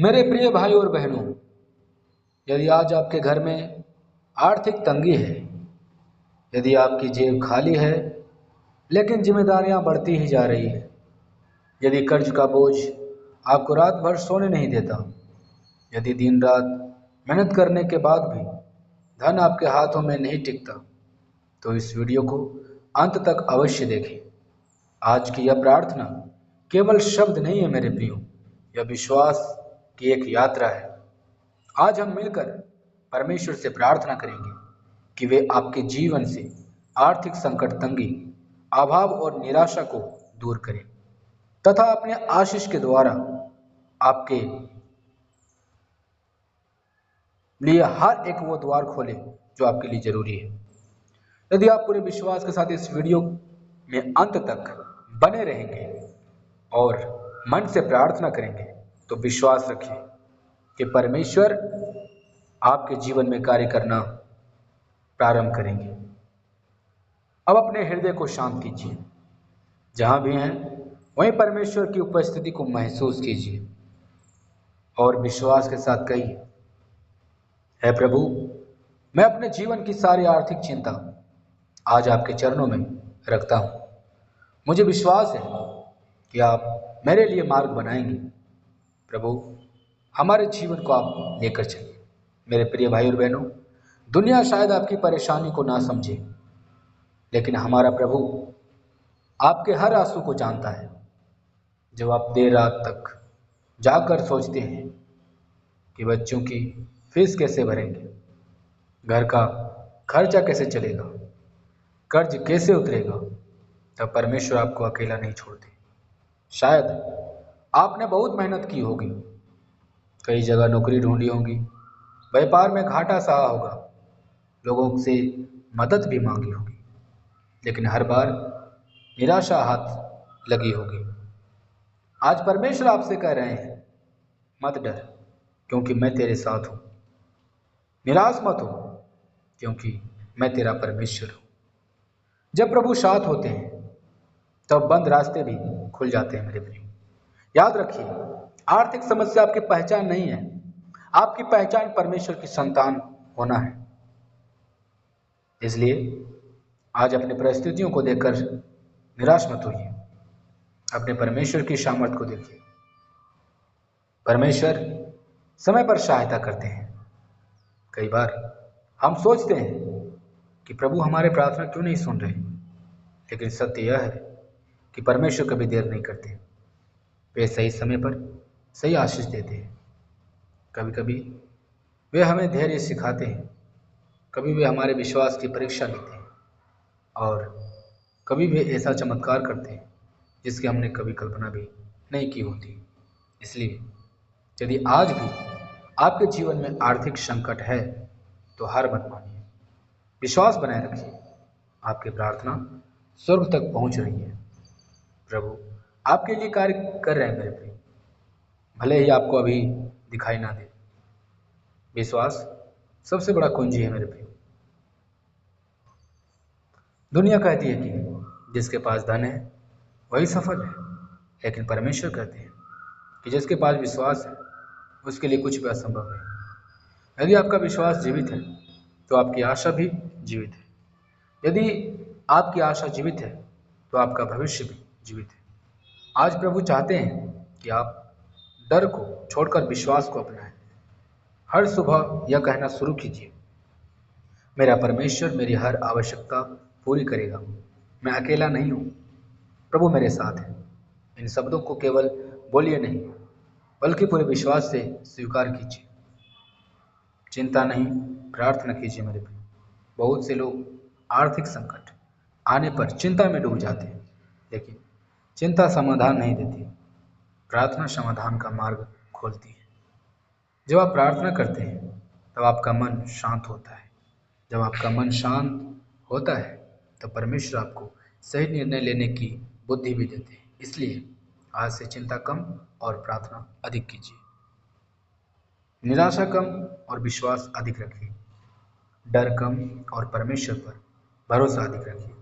मेरे प्रिय भाई और बहनों, यदि आज आपके घर में आर्थिक तंगी है, यदि आपकी जेब खाली है लेकिन जिम्मेदारियां बढ़ती ही जा रही है, यदि कर्ज का बोझ आपको रात भर सोने नहीं देता, यदि दिन रात मेहनत करने के बाद भी धन आपके हाथों में नहीं टिकता, तो इस वीडियो को अंत तक अवश्य देखें। आज की यह प्रार्थना केवल शब्द नहीं है मेरे प्रियो, यह विश्वास की एक यात्रा है। आज हम मिलकर परमेश्वर से प्रार्थना करेंगे कि वे आपके जीवन से आर्थिक संकट, तंगी, अभाव और निराशा को दूर करें तथा अपने आशीष के द्वारा आपके लिए हर एक वो द्वार खोले जो आपके लिए जरूरी है। यदि आप पूरे विश्वास के साथ इस वीडियो में अंत तक बने रहेंगे और मन से प्रार्थना करेंगे, तो विश्वास रखिए कि परमेश्वर आपके जीवन में कार्य करना प्रारंभ करेंगे। अब अपने हृदय को शांत कीजिए, जहां भी हैं वहीं परमेश्वर की उपस्थिति को महसूस कीजिए और विश्वास के साथ कहिए, हे प्रभु, मैं अपने जीवन की सारी आर्थिक चिंता आज आपके चरणों में रखता हूं। मुझे विश्वास है कि आप मेरे लिए मार्ग बनाएंगे। प्रभु, हमारे जीवन को आप लेकर चलिए। मेरे प्रिय भाई और बहनों, दुनिया शायद आपकी परेशानी को ना समझे, लेकिन हमारा प्रभु आपके हर आंसू को जानता है। जब आप देर रात तक जाकर सोचते हैं कि बच्चों की फीस कैसे भरेंगे, घर का खर्चा कैसे चलेगा, कर्ज कैसे उतरेगा, तब परमेश्वर आपको अकेला नहीं छोड़ते। शायद आपने बहुत मेहनत की होगी, कई जगह नौकरी ढूंढी होगी, व्यापार में घाटा सहा होगा, लोगों से मदद भी मांगी होगी, लेकिन हर बार निराशा हाथ लगी होगी। आज परमेश्वर आपसे कह रहे हैं, मत डर, क्योंकि मैं तेरे साथ हूं। निराश मत हो, क्योंकि मैं तेरा परमेश्वर हूं। जब प्रभु साथ होते हैं तब बंद रास्ते भी खुल जाते हैं। मेरे प्रिय, याद रखिए, आर्थिक समस्या आपकी पहचान नहीं है। आपकी पहचान परमेश्वर की संतान होना है। इसलिए आज अपनी परिस्थितियों को देखकर निराश मत होइए, अपने परमेश्वर की सामर्थ को देखिए। परमेश्वर समय पर सहायता करते हैं। कई बार हम सोचते हैं कि प्रभु हमारे प्रार्थना क्यों नहीं सुन रहे, लेकिन सत्य यह है कि परमेश्वर कभी देर नहीं करते। वे सही समय पर सही आशीष देते हैं। कभी कभी वे हमें धैर्य सिखाते हैं, कभी वे हमारे विश्वास की परीक्षा लेते हैं, और कभी वे ऐसा चमत्कार करते हैं जिसकी हमने कभी कल्पना भी नहीं की होती। इसलिए यदि आज भी आपके जीवन में आर्थिक संकट है, तो हार मत मानिए, विश्वास बनाए रखिए। आपकी प्रार्थना स्वर्ग तक पहुंच रही है। प्रभु आपके लिए कार्य कर रहे हैं मेरे प्रिय, भले ही आपको अभी दिखाई ना दे। विश्वास सबसे बड़ा कुंजी है मेरे प्रिय। दुनिया कहती है कि जिसके पास धन है वही सफल है, लेकिन परमेश्वर कहते हैं कि जिसके पास विश्वास है उसके लिए कुछ भी असंभव नहीं। यदि आपका विश्वास जीवित है तो आपकी आशा भी जीवित है। यदि आपकी आशा जीवित है तो आपका भविष्य भी जीवित है। आज प्रभु चाहते हैं कि आप डर को छोड़कर विश्वास को अपनाएं। हर सुबह यह कहना शुरू कीजिए, मेरा परमेश्वर मेरी हर आवश्यकता पूरी करेगा। मैं अकेला नहीं हूँ, प्रभु मेरे साथ है। इन शब्दों को केवल बोलिए नहीं, बल्कि पूरे विश्वास से स्वीकार कीजिए। चिंता नहीं, प्रार्थना कीजिए मेरे प्रिय। बहुत से लोग आर्थिक संकट आने पर चिंता में डूब जाते हैं, लेकिन चिंता समाधान नहीं देती, प्रार्थना समाधान का मार्ग खोलती है। जब आप प्रार्थना करते हैं तब आपका मन शांत होता है। जब आपका मन शांत होता है तो परमेश्वर आपको सही निर्णय लेने की बुद्धि भी देते हैं। इसलिए आज से चिंता कम और प्रार्थना अधिक कीजिए। निराशा कम और विश्वास अधिक रखिए। डर कम और परमेश्वर पर भरोसा अधिक रखिए।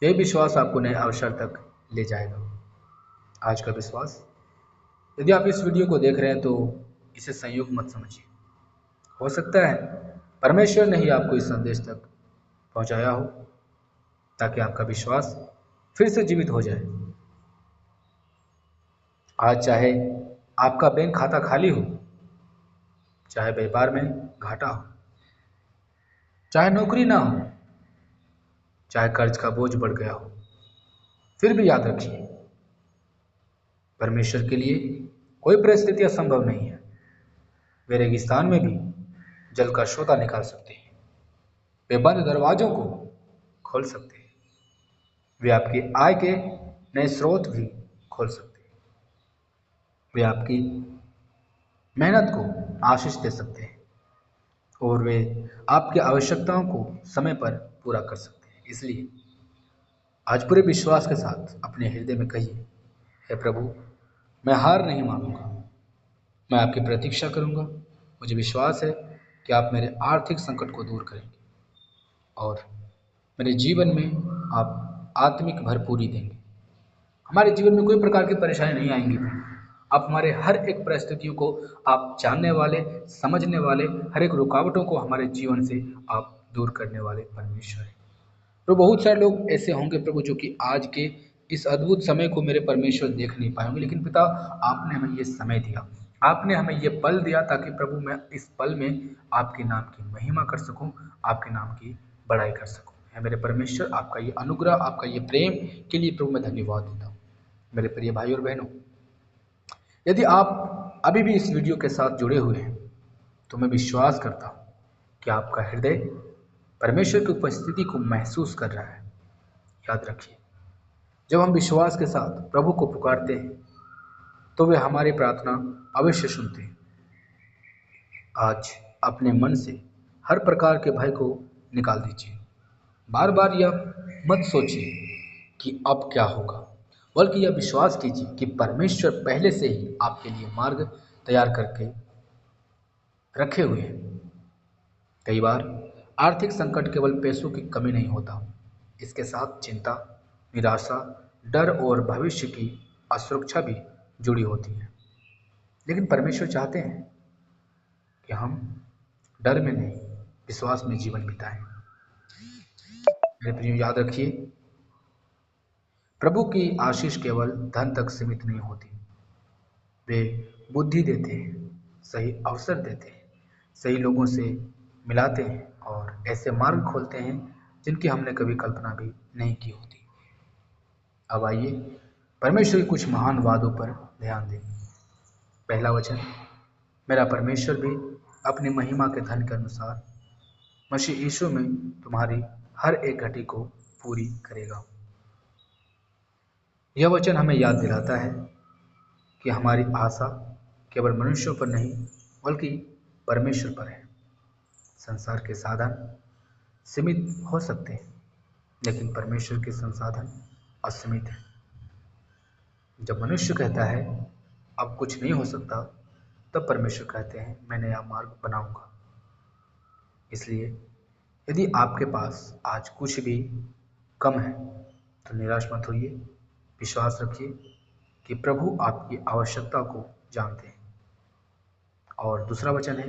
यही विश्वास आपको नए अवसर तक ले जाएगा। आज का विश्वास यदि आप इस वीडियो को देख रहे हैं तो इसे संयोग मत समझिए। हो सकता है परमेश्वर ने ही आपको इस संदेश तक पहुंचाया हो ताकि आपका विश्वास फिर से जीवित हो जाए। आज चाहे आपका बैंक खाता खाली हो, चाहे व्यापार में घाटा हो, चाहे नौकरी ना हो, चाहे कर्ज का बोझ बढ़ गया हो, फिर भी याद रखिए परमेश्वर के लिए कोई परिस्थिति असंभव नहीं है। वे रेगिस्तान में भी जल का सोता निकाल सकते हैं। वे बंद दरवाजों को खोल सकते हैं। वे आपकी आय के नए स्रोत भी खोल सकते हैं। वे आपकी मेहनत को आशीष दे सकते हैं और वे आपकी आवश्यकताओं को समय पर पूरा कर सकते हैं। इसलिए आज पूरे विश्वास के साथ अपने हृदय में कहिए, हे प्रभु, मैं हार नहीं मानूंगा, मैं आपकी प्रतीक्षा करूंगा। मुझे विश्वास है कि आप मेरे आर्थिक संकट को दूर करेंगे और मेरे जीवन में आप आत्मिक भरपूरी देंगे। हमारे जीवन में कोई प्रकार की परेशानी नहीं आएंगी। आप हमारे हर एक परिस्थितियों को आप जानने वाले, समझने वाले, हर एक रुकावटों को हमारे जीवन से आप दूर करने वाले परमेश्वर हैं। तो बहुत सारे लोग ऐसे होंगे प्रभु जो कि आज के इस अद्भुत समय को मेरे परमेश्वर देख नहीं पाएंगे, लेकिन पिता आपने हमें ये समय दिया, आपने हमें ये पल दिया ताकि प्रभु मैं इस पल में आपके नाम की महिमा कर सकूं, आपके नाम की बड़ाई कर सकूं। है मेरे परमेश्वर, आपका ये अनुग्रह, आपका ये प्रेम के लिए प्रभु मैं धन्यवाद देता हूँ। मेरे प्रिय भाई और बहनों, यदि आप अभी भी इस वीडियो के साथ जुड़े हुए हैं तो मैं विश्वास करता हूँ कि आपका हृदय परमेश्वर की उपस्थिति को महसूस कर रहा है। याद रखिए, जब हम विश्वास के साथ प्रभु को पुकारते हैं तो वे हमारी प्रार्थना अवश्य सुनते हैं। आज अपने मन से हर प्रकार के भय को निकाल दीजिए। बार बार यह मत सोचिए कि अब क्या होगा, बल्कि यह विश्वास कीजिए कि परमेश्वर पहले से ही आपके लिए मार्ग तैयार करके रखे हुए हैं। कई बार आर्थिक संकट केवल पैसों की कमी नहीं होता, इसके साथ चिंता, निराशा, डर और भविष्य की असुरक्षा भी जुड़ी होती है। लेकिन परमेश्वर चाहते हैं कि हम डर में नहीं, विश्वास में जीवन बिताएं। मेरे प्रियो, याद रखिए, प्रभु की आशीष केवल धन तक सीमित नहीं होती। वे बुद्धि देते हैं, सही अवसर देते हैं, सही लोगों से मिलाते हैं और ऐसे मार्ग खोलते हैं जिनकी हमने कभी कल्पना भी नहीं की होती। अब आइए परमेश्वर के कुछ महान वादों पर ध्यान दें। पहला वचन, मेरा परमेश्वर भी अपनी महिमा के धन के अनुसार मसीह यीशु में तुम्हारी हर एक घटी को पूरी करेगा। यह वचन हमें याद दिलाता है कि हमारी आशा केवल मनुष्यों पर नहीं बल्कि परमेश्वर पर है। संसार के साधन सीमित हो सकते हैं, लेकिन परमेश्वर के संसाधन असीमित हैं। जब मनुष्य कहता है अब कुछ नहीं हो सकता, तब परमेश्वर कहते हैं मैं नया मार्ग बनाऊंगा। इसलिए यदि आपके पास आज कुछ भी कम है तो निराश मत होइए। विश्वास रखिए कि प्रभु आपकी आवश्यकता को जानते हैं। और दूसरा वचन है,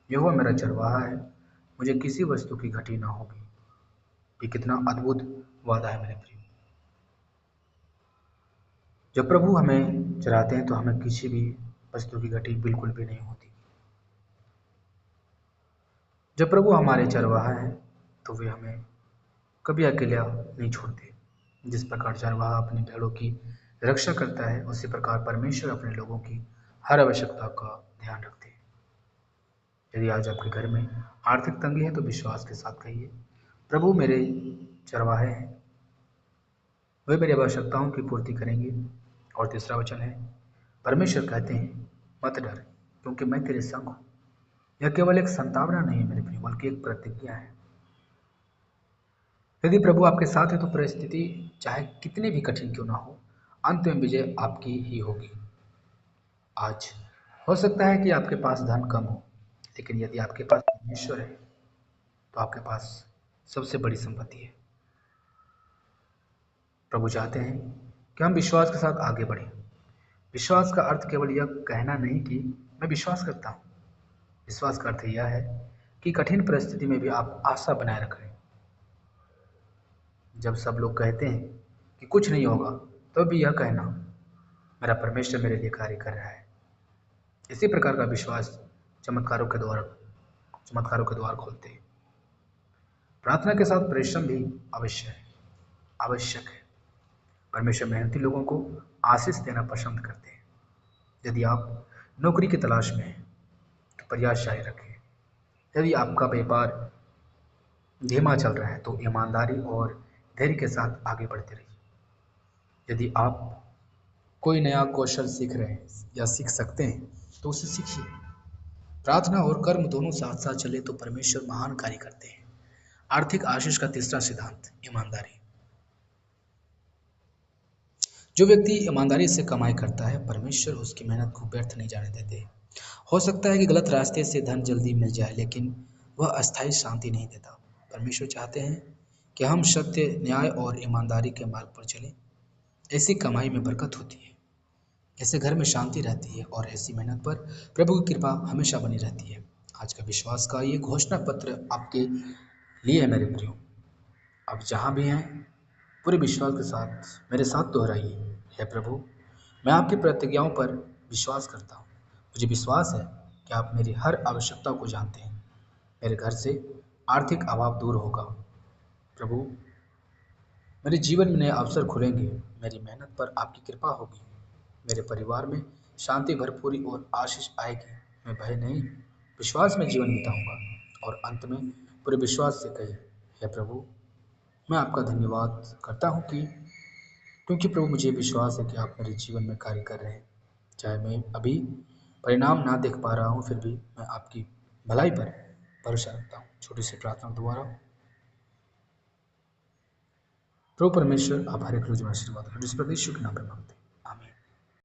यहोवा मेरा चरवाहा है, मुझे किसी वस्तु की घटी ना होगी। ये कितना अद्भुत वादा है मेरे प्रिय। जब प्रभु हमें चराते हैं तो हमें किसी भी वस्तु की घटी बिल्कुल भी नहीं होती। जब प्रभु हमारे चरवाहा हैं तो वे हमें कभी अकेला नहीं छोड़ते। जिस प्रकार चरवाहा अपनी भेड़ों की रक्षा करता है, उसी प्रकार परमेश्वर अपने लोगों की हर आवश्यकता का ध्यान रखते हैं। यदि आज आपके घर में आर्थिक तंगी है तो विश्वास के साथ कहिए, प्रभु मेरे चरवाहे हैं, वे मेरी आवश्यकताओं की पूर्ति करेंगे। और तीसरा वचन है, परमेश्वर कहते हैं मत डर, क्योंकि मैं तेरे संग हूँ। यह केवल एक संतावना नहीं है मेरे प्रिय, बल्कि एक प्रतिज्ञा है। यदि प्रभु आपके साथ है तो परिस्थिति चाहे कितनी भी कठिन क्यों ना हो, अंत में विजय आपकी ही होगी। आज हो सकता है कि आपके पास धन कम हो, लेकिन यदि आपके पास परमेश्वर है तो आपके पास सबसे बड़ी संपत्ति है। प्रभु चाहते हैं कि हम विश्वास के साथ आगे बढ़ें। विश्वास का अर्थ केवल यह कहना नहीं कि मैं विश्वास करता हूँ। विश्वास का अर्थ यह है कि कठिन परिस्थिति में भी आप आशा बनाए रखें। जब सब लोग कहते हैं कि कुछ नहीं होगा, तो भी यह कहना, मेरा परमेश्वर मेरे लिए कार्य कर रहा है। इसी प्रकार का विश्वास चमत्कारों के द्वार खोलते हैं। प्रार्थना के साथ परिश्रम भी आवश्यक है। परमेश्वर मेहनती लोगों को आशीष देना पसंद करते हैं। यदि आप नौकरी की तलाश में हैं, तो प्रयास जारी रखें। यदि आपका व्यापार धीमा चल रहा है, तो ईमानदारी और धैर्य के साथ आगे बढ़ते रहिए। यदि आप कोई नया कौशल सीख रहे हैं या सीख सकते हैं, तो उसे सीखिए। प्रार्थना और कर्म दोनों साथ साथ चले तो परमेश्वर महान कार्य करते हैं। आर्थिक आशीष का तीसरा सिद्धांत, ईमानदारी। जो व्यक्ति ईमानदारी से कमाई करता है, परमेश्वर उसकी मेहनत को व्यर्थ नहीं जाने देते। हो सकता है कि गलत रास्ते से धन जल्दी मिल जाए, लेकिन वह अस्थायी शांति नहीं देता। परमेश्वर चाहते हैं कि हम सत्य, न्याय और ईमानदारी के मार्ग पर चलें। ऐसी कमाई में बरकत होती है, ऐसे घर में शांति रहती है और ऐसी मेहनत पर प्रभु की कृपा हमेशा बनी रहती है। आज का विश्वास का ये घोषणा पत्र आपके लिए है मेरे प्रियो। आप जहाँ भी हैं, पूरे विश्वास के साथ मेरे साथ दोहराइए, हे प्रभु, मैं आपकी प्रतिज्ञाओं पर विश्वास करता हूँ। मुझे विश्वास है कि आप मेरी हर आवश्यकता को जानते हैं। मेरे घर से आर्थिक अभाव दूर होगा। प्रभु, मेरे जीवन में नए अवसर खुलेंगे। मेरी मेहनत पर आपकी कृपा होगी। मेरे परिवार में शांति, भरपूरी और आशीष आएगी। मैं भय नहीं, विश्वास में जीवन बिताऊंगा। और अंत में पूरे विश्वास से कहिए, हे प्रभु, मैं आपका धन्यवाद करता हूँ क्योंकि प्रभु मुझे विश्वास है कि आप मेरे जीवन में कार्य कर रहे हैं। चाहे मैं अभी परिणाम ना देख पा रहा हूँ, फिर भी मैं आपकी भलाई पर भरोसा रखता हूँ। छोटी सी प्रार्थना दोबारा। प्रभु परमेश्वर, आप हर एक रोज में आशीर्वाद करें, जिस प्रभु यीशु के नाम पर मांगते हैं।